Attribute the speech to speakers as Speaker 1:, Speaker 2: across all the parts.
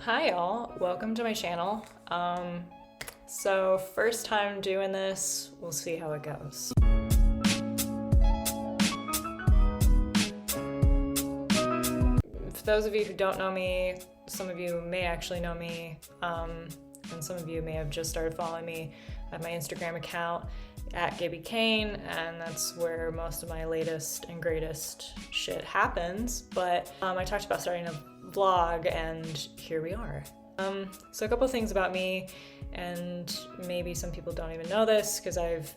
Speaker 1: Hi y'all, welcome to my channel. So first time doing this, we'll see how it goes. For those of you who don't know me, some of you may actually know me, and some of you may have just started following me at my Instagram account at Gibby Kane, and that's where most of my latest and greatest shit happens. But I talked about starting a vlog, and here we are. So a couple things about me, and maybe some people don't even know this because I've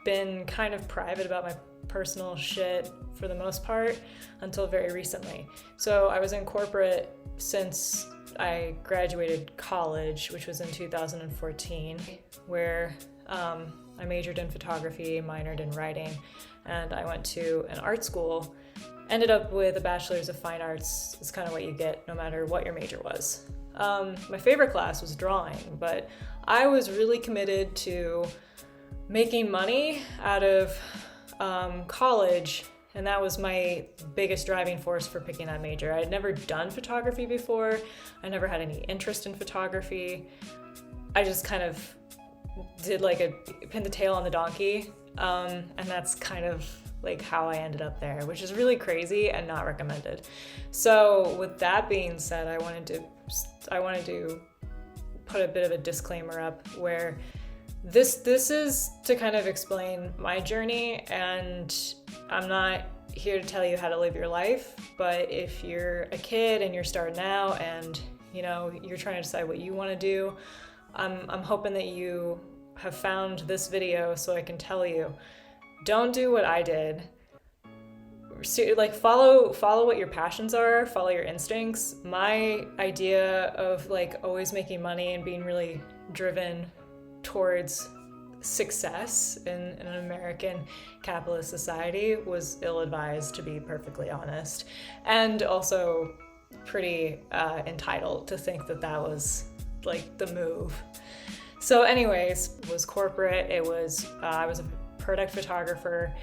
Speaker 1: been kind of private about my personal shit for the most part until very recently. So I was in corporate since I graduated college, which was in 2014, where I majored in photography, minored in writing, and I went to an art school. Ended up with a bachelor's of fine arts. It's kind of what you get no matter what your major was. My favorite class was drawing, but I was really committed to making money out of college, and that was my biggest driving force for picking that major. I had never done photography before. I never had any interest in photography. I just kind of did like a pin the tail on the donkey, and that's kind of like how I ended up there, which is really crazy and not recommended. So with that being said, I wanted to put a bit of a disclaimer up where this is to kind of explain my journey, and I'm not here to tell you how to live your life, but if you're a kid and you're starting out and you're trying to decide what you want to do, I'm hoping that you have found this video so I can tell you, don't do what I did. Like follow what your passions are, follow your instincts. My idea of like always making money and being really driven towards success in an American capitalist society was ill-advised, to be perfectly honest, and also pretty entitled to think that that was like the move. So anyways, it was corporate. It was I was a product photographer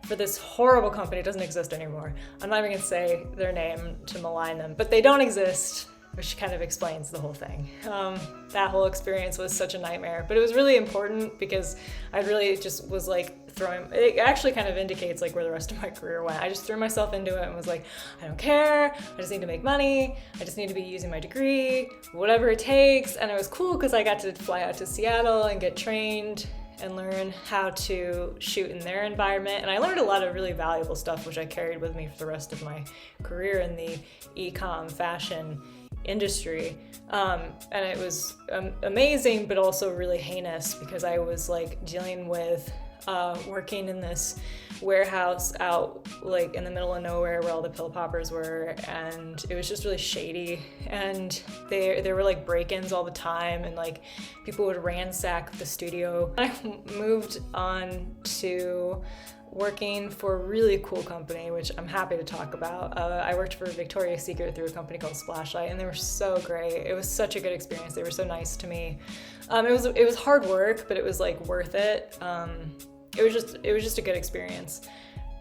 Speaker 1: for this horrible company. It doesn't exist anymore. I'm not even gonna say their name to malign them, but they don't exist, which kind of explains the whole thing. That whole experience was such a nightmare, but it was really important because I really just was like it actually kind of indicates like where the rest of my career went. I just threw myself into it and was like, I don't care, I just need to make money, I just need to be using my degree, whatever it takes. And it was cool because I got to fly out to Seattle and get trained and learn how to shoot in their environment. And I learned a lot of really valuable stuff, which I carried with me for the rest of my career in the e-com fashion industry. And it was amazing, but also really heinous because I was like dealing with working in this warehouse out like in the middle of nowhere where all the pill poppers were, and it was just really shady, and there were like break-ins all the time, and like people would ransack the studio. I moved on to working for a really cool company, which I'm happy to talk about. I worked for Victoria's Secret through a company called Splashlight, and they were so great. It was such a good experience. They were so nice to me. It was hard work, but it was like worth it. It was just a good experience,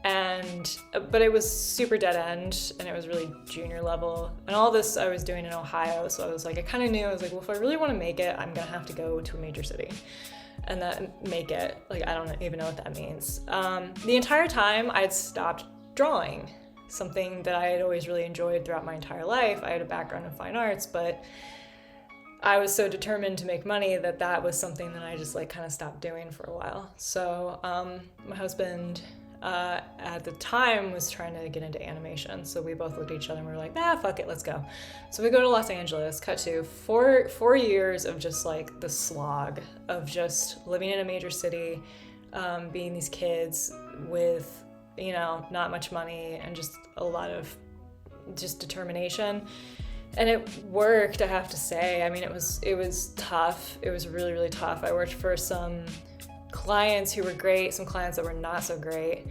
Speaker 1: but it was super dead end, and it was really junior level, and all this I was doing in Ohio. So I was like, I kind of knew, I was like, well, if I really want to make it, I'm gonna have to go to a major city. And that make it, like, I don't even know what that means. The entire time I'd stopped drawing, something that I had always really enjoyed throughout my entire life. I had a background in fine arts, but I was so determined to make money that was something that I just like kind of stopped doing for a while. So my husband at the time was trying to get into animation. So we both looked at each other and we were like, fuck it, let's go. So we go to Los Angeles, cut to four years of just like the slog of just living in a major city, being these kids with, not much money and just a lot of just determination. And it worked, I have to say. I mean, it was tough. It was really, really tough. I worked for some clients who were great, some clients that were not so great,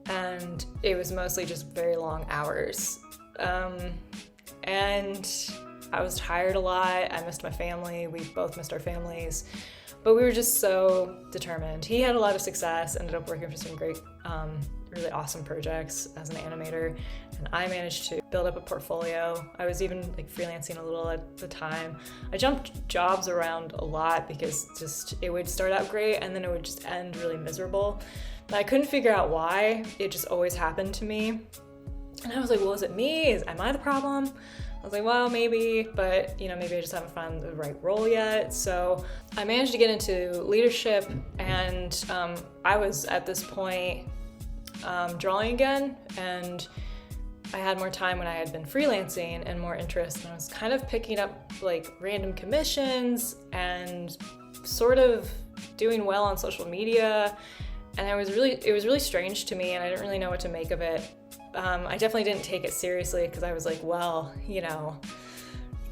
Speaker 1: and it was mostly just very long hours. And I was tired a lot. I missed my family. We both missed our families, but we were just so determined. He had a lot of success, ended up working for some great really awesome projects as an animator, and I managed to build up a portfolio. I was even like freelancing a little at the time. I jumped jobs around a lot because just it would start out great and then it would just end really miserable. And I couldn't figure out why. It just always happened to me. And I was like, well, is it me? Am I the problem? I was like, well, maybe, but maybe I just haven't found the right role yet. So I managed to get into leadership, and I was at this point drawing again, and I had more time when I had been freelancing and more interest, and I was kind of picking up like random commissions and sort of doing well on social media. And it was really strange to me, and I didn't really know what to make of it. I definitely didn't take it seriously because I was like, well,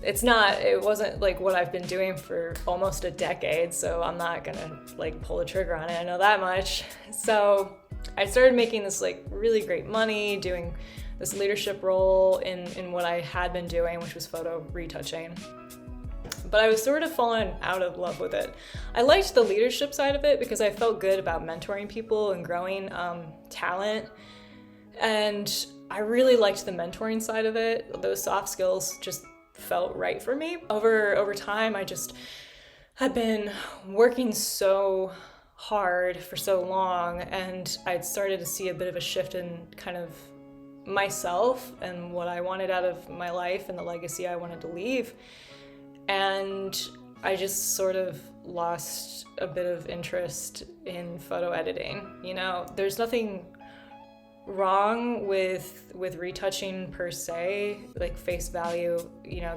Speaker 1: it wasn't like what I've been doing for almost a decade, so I'm not gonna like pull the trigger on it, I know that much. So I started making this like really great money doing this leadership role in what I had been doing, which was photo retouching. But I was sort of falling out of love with it. I liked the leadership side of it because I felt good about mentoring people and growing talent. And I really liked the mentoring side of it. Those soft skills just felt right for me. Over time, I just had been working so hard for so long, and I'd started to see a bit of a shift in kind of myself and what I wanted out of my life and the legacy I wanted to leave. And I just sort of lost a bit of interest in photo editing. There's nothing wrong with retouching per se, like face value.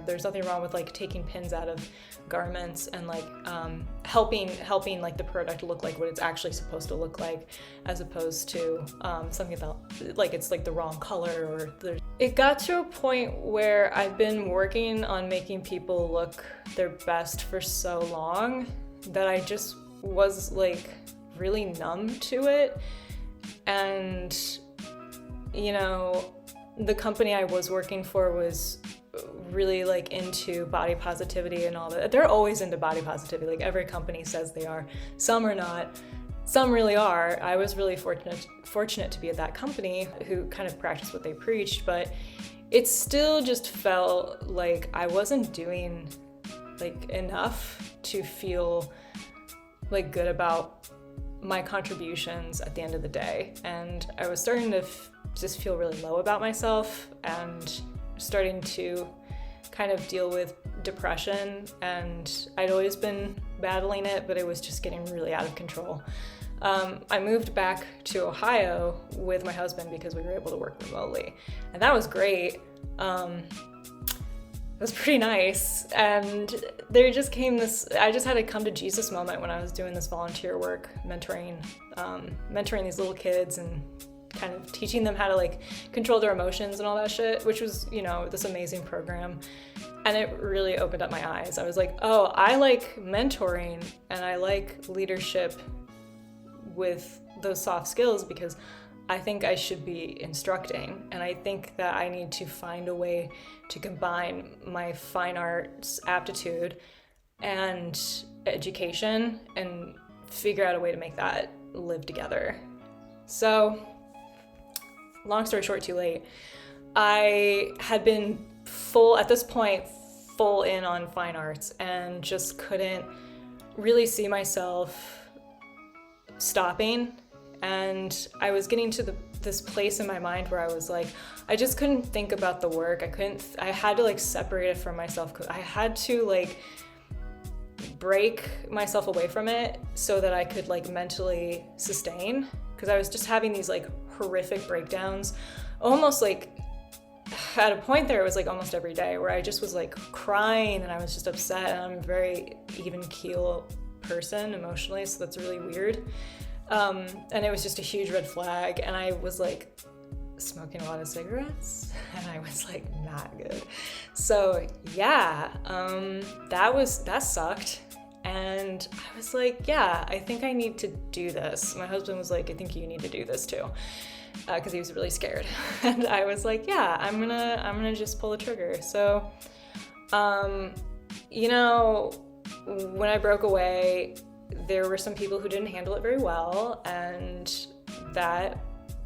Speaker 1: There's nothing wrong with like taking pins out of garments and like helping like the product look like what it's actually supposed to look like, as opposed to something about like it's like the wrong color or it got to a point where I've been working on making people look their best for so long that I just was like really numb to it. And the company I was working for was really like into body positivity and all that. They're always into body positivity. Like every company says they are. Some are not. Some really are. I was really fortunate to be at that company who kind of practiced what they preached, but it still just felt like I wasn't doing like enough to feel like good about my contributions at the end of the day. And I was starting to just feel really low about myself and starting to kind of deal with depression. And I'd always been battling it, but it was just getting really out of control. I moved back to Ohio with my husband because we were able to work remotely, and that was great. It was pretty nice, and there just came this, I just had a come to Jesus moment when I was doing this volunteer work, mentoring these little kids and kind of teaching them how to like control their emotions and all that shit, which was, this amazing program. And it really opened up my eyes. I was like, oh, I like mentoring and I like leadership with those soft skills because I think I should be instructing, and I think that I need to find a way to combine my fine arts aptitude and education and figure out a way to make that live together. So, long story short, too late. I had been full in on fine arts and just couldn't really see myself stopping. And I was getting to this place in my mind where I was like, I just couldn't think about the work. I had to like separate it from myself. I had to like break myself away from it so that I could like mentally sustain. Because I was just having these like horrific breakdowns, almost like at a point there, it was like almost every day where I just was like crying and I was just upset, and I'm a very even keel person emotionally, so that's really weird. And it was just a huge red flag, and I was like smoking a lot of cigarettes, and I was like not good. So yeah, that sucked. And I was like, yeah, I think I need to do this. My husband was like, I think you need to do this too, because he was really scared. And I was like, yeah, I'm gonna just pull the trigger. So, when I broke away, there were some people who didn't handle it very well, and that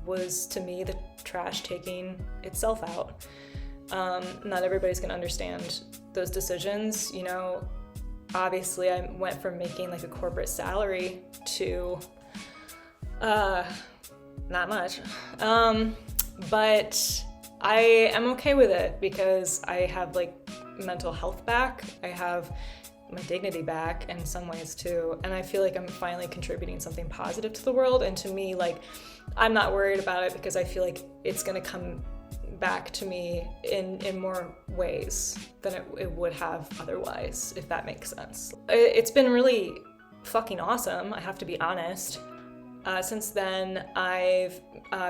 Speaker 1: was, to me, the trash taking itself out. Not everybody's gonna understand those decisions. You know, obviously I went from making like a corporate salary to not much, but I am okay with it because I have like mental health back. I have my dignity back in some ways too, and I feel like I'm finally contributing something positive to the world. And to me, like, I'm not worried about it because I feel like it's gonna come back to me in more ways than it would have otherwise, if that makes sense. It's been really fucking awesome, I have to be honest. Since then, I've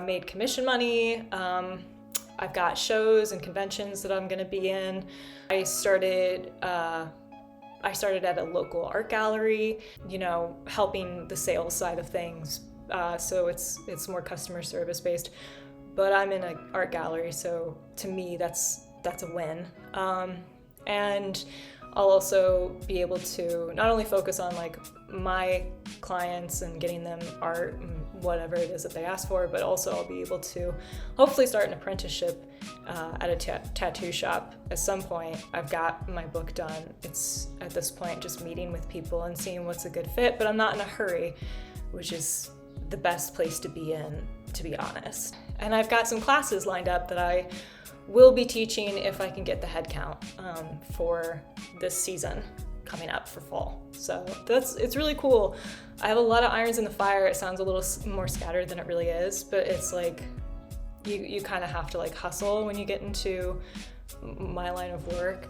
Speaker 1: made commission money. I've got shows and conventions that I'm gonna be in. I started at a local art gallery, you know, helping the sales side of things. So it's more customer service based, but I'm in an art gallery, so to me that's a win. And I'll also be able to not only focus on like my clients and getting them art and whatever it is that they ask for, but also I'll be able to hopefully start an apprenticeship at a tattoo shop at some point. I've got my book done. It's at this point just meeting with people and seeing what's a good fit, but I'm not in a hurry, which is the best place to be in, to be honest. And I've got some classes lined up that I will be teaching if I can get the head count for this season coming up for fall. So it's really cool. I have a lot of irons in the fire. It sounds a little more scattered than it really is, but it's like you kind of have to like hustle when you get into my line of work.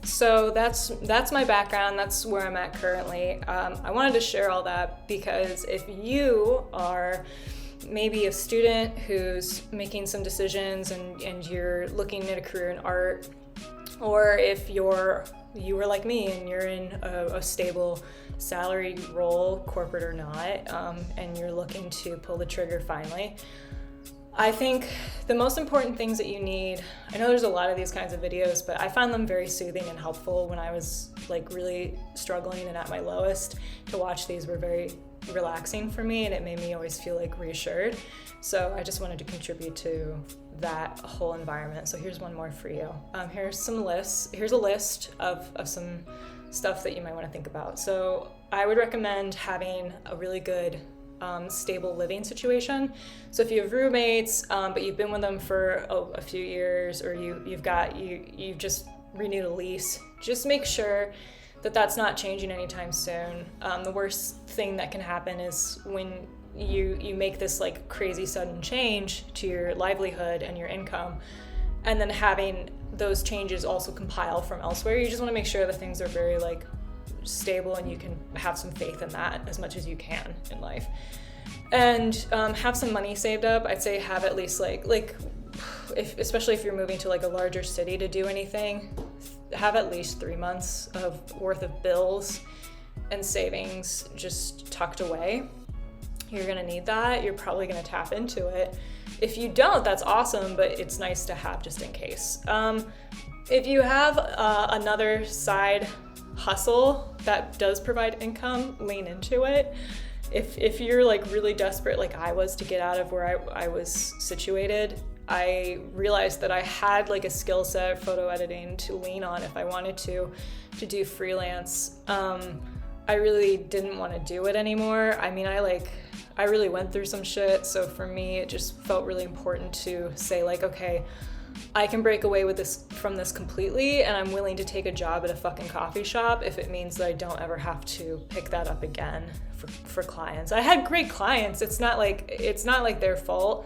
Speaker 1: So that's my background, that's where I'm at currently. I wanted to share all that because if you are maybe a student who's making some decisions and you're looking at a career in art, or if you were like me and you're in a stable salary role, corporate or not, and you're looking to pull the trigger finally, I think the most important things that you need, I know there's a lot of these kinds of videos, but I found them very soothing and helpful when I was like really struggling and at my lowest. To watch these were very relaxing for me, and it made me always feel like reassured. So I just wanted to contribute to that whole environment. So here's one more for you. Here's a list of some stuff that you might want to think about. So I would recommend having a really good stable living situation. So if you have roommates, but you've been with them for a few years, or you've just renewed a lease, just make sure that that's not changing anytime soon. The worst thing that can happen is when you make this like crazy sudden change to your livelihood and your income, and then having those changes also compile from elsewhere. You just want to make sure that things are very like stable and you can have some faith in that as much as you can in life. And have some money saved up. I'd say have at least especially if you're moving to like a larger city to do anything, have at least 3 months worth of bills and savings just tucked away. You're gonna need that. You're probably gonna tap into it. If you don't, that's awesome, but it's nice to have just in case. If you have another side hustle that does provide income, lean into it. If you're like really desperate like I was to get out of where I was situated, I realized that I had like a skill set, photo editing, to lean on if I wanted to do freelance. I really didn't want to do it anymore. I mean, I really went through some shit, so for me it just felt really important to say like, okay, I can break away from this completely, and I'm willing to take a job at a fucking coffee shop if it means that I don't ever have to pick that up again for clients. I had great clients. It's not like their fault.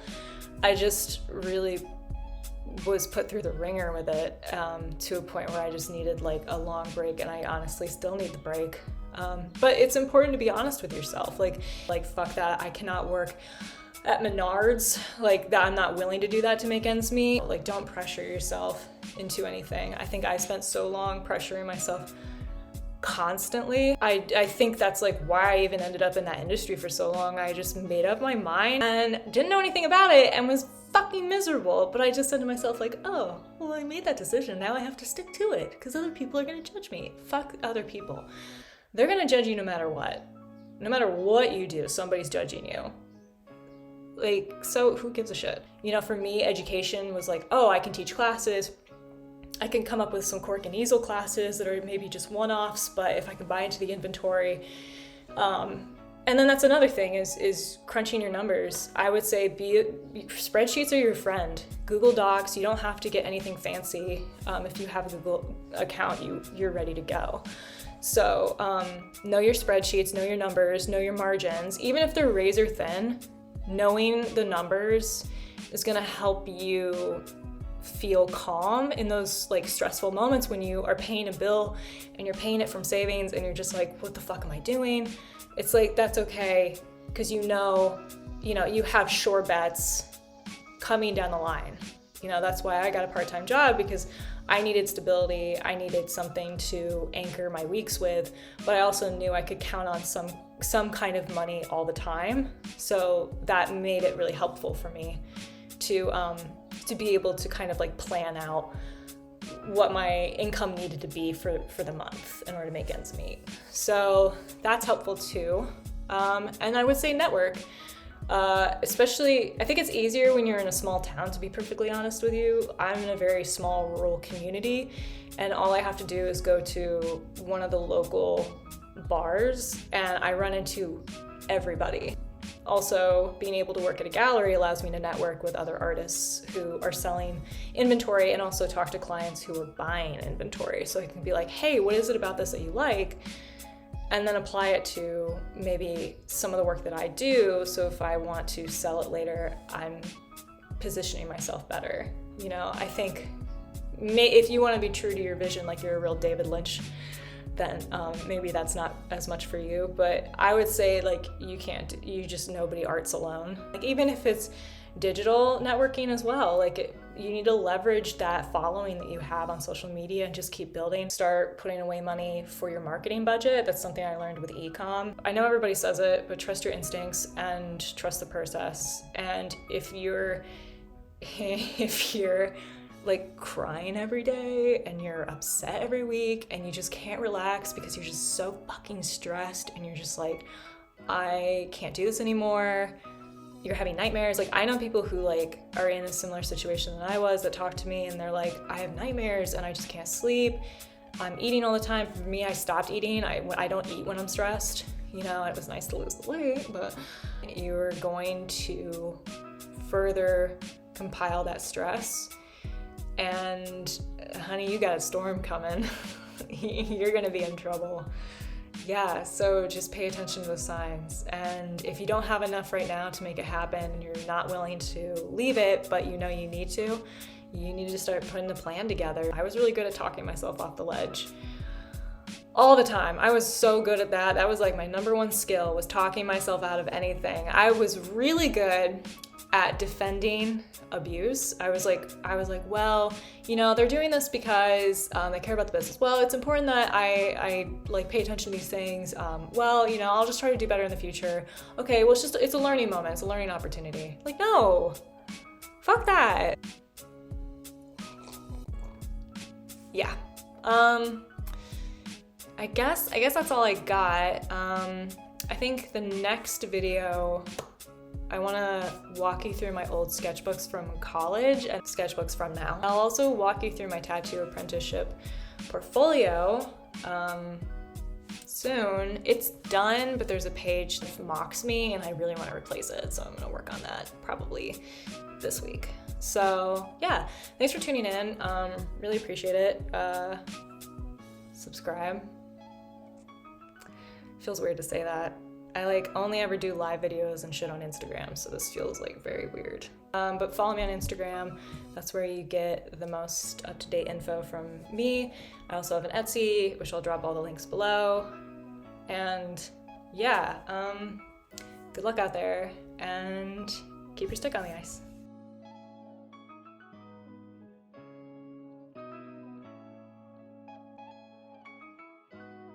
Speaker 1: I just really was put through the ringer with it to a point where I just needed like a long break, and I honestly still need the break. But it's important to be honest with yourself. Like fuck that. I cannot work at Menards, like that. I'm not willing to do that to make ends meet. Like, don't pressure yourself into anything. I think I spent so long pressuring myself constantly. I think that's like why I even ended up in that industry for so long. I just made up my mind and didn't know anything about it and was fucking miserable, but I just said to myself like, oh, well, I made that decision, now I have to stick to it because other people are gonna judge me. Fuck other people. They're gonna judge you no matter what. No matter what you do, somebody's judging you. Like, so who gives a shit? You know, for me, education was like, oh, I can teach classes. I can come up with some cork and easel classes that are maybe just one-offs, but if I can buy into the inventory. And then that's another thing is crunching your numbers. I would say spreadsheets are your friend. Google Docs, you don't have to get anything fancy. If you have a Google account, you're ready to go. So know your spreadsheets, know your numbers, know your margins. Even if they're razor thin, knowing the numbers is gonna help you feel calm in those like stressful moments when you are paying a bill and you're paying it from savings and you're just like, what the fuck am I doing? It's like, that's okay, because you have sure bets coming down the line. You know, that's why I got a part-time job, because I needed stability. I needed something to anchor my weeks with, but I also knew I could count on some kind of money all the time. So that made it really helpful for me to be able to kind of like plan out what my income needed to be for the month in order to make ends meet. So that's helpful too. And I would say network. Especially, I think it's easier when you're in a small town, to be perfectly honest with you. I'm in a very small rural community, and all I have to do is go to one of the local bars and I run into everybody. Also, being able to work at a gallery allows me to network with other artists who are selling inventory and also talk to clients who are buying inventory. So I can be like, hey, what is it about this that you like? And then apply it to maybe some of the work that I do. So if I want to sell it later, I'm positioning myself better. You know, I think if you want to be true to your vision, like you're a real David Lynch, then maybe that's not as much for you. But I would say like nobody arts alone. Like even if it's digital networking as well, like you need to leverage that following that you have on social media and just keep building. Start putting away money for your marketing budget. That's something I learned with e-com. I know everybody says it, but trust your instincts and trust the process. And if you're like crying every day and you're upset every week and you just can't relax because you're just so fucking stressed and you're just like, I can't do this anymore. You're having nightmares. Like I know people who like are in a similar situation than I was that talk to me and they're like, I have nightmares and I just can't sleep. I'm eating all the time. For me, I stopped eating. I don't eat when I'm stressed. You know, it was nice to lose the weight, but you're going to further compile that stress. And honey, you got a storm coming. You're gonna be in trouble. Yeah, so just pay attention to the signs. And if you don't have enough right now to make it happen, and you're not willing to leave it, but you know you need to start putting the plan together. I was really good at talking myself off the ledge all the time. I was so good at that. That was like my number one skill, was talking myself out of anything. I was really good at defending abuse. I was like, well, you know, they're doing this because they care about the business. Well, it's important that I like pay attention to these things. Well, you know, I'll just try to do better in the future. Okay, well, it's a learning moment. It's a learning opportunity. Like, no, fuck that. Yeah. I guess that's all I got. I think the next video, I want to walk you through my old sketchbooks from college and sketchbooks from now. I'll also walk you through my tattoo apprenticeship portfolio soon. It's done, but there's a page that mocks me and I really want to replace it. So I'm going to work on that probably this week. So yeah, thanks for tuning in. Really appreciate it. Subscribe. Feels weird to say that. I like only ever do live videos and shit on Instagram, so this feels like very weird. But follow me on Instagram. That's where you get the most up-to-date info from me. I also have an Etsy, which I'll drop all the links below. And yeah, good luck out there and keep your stick on the ice.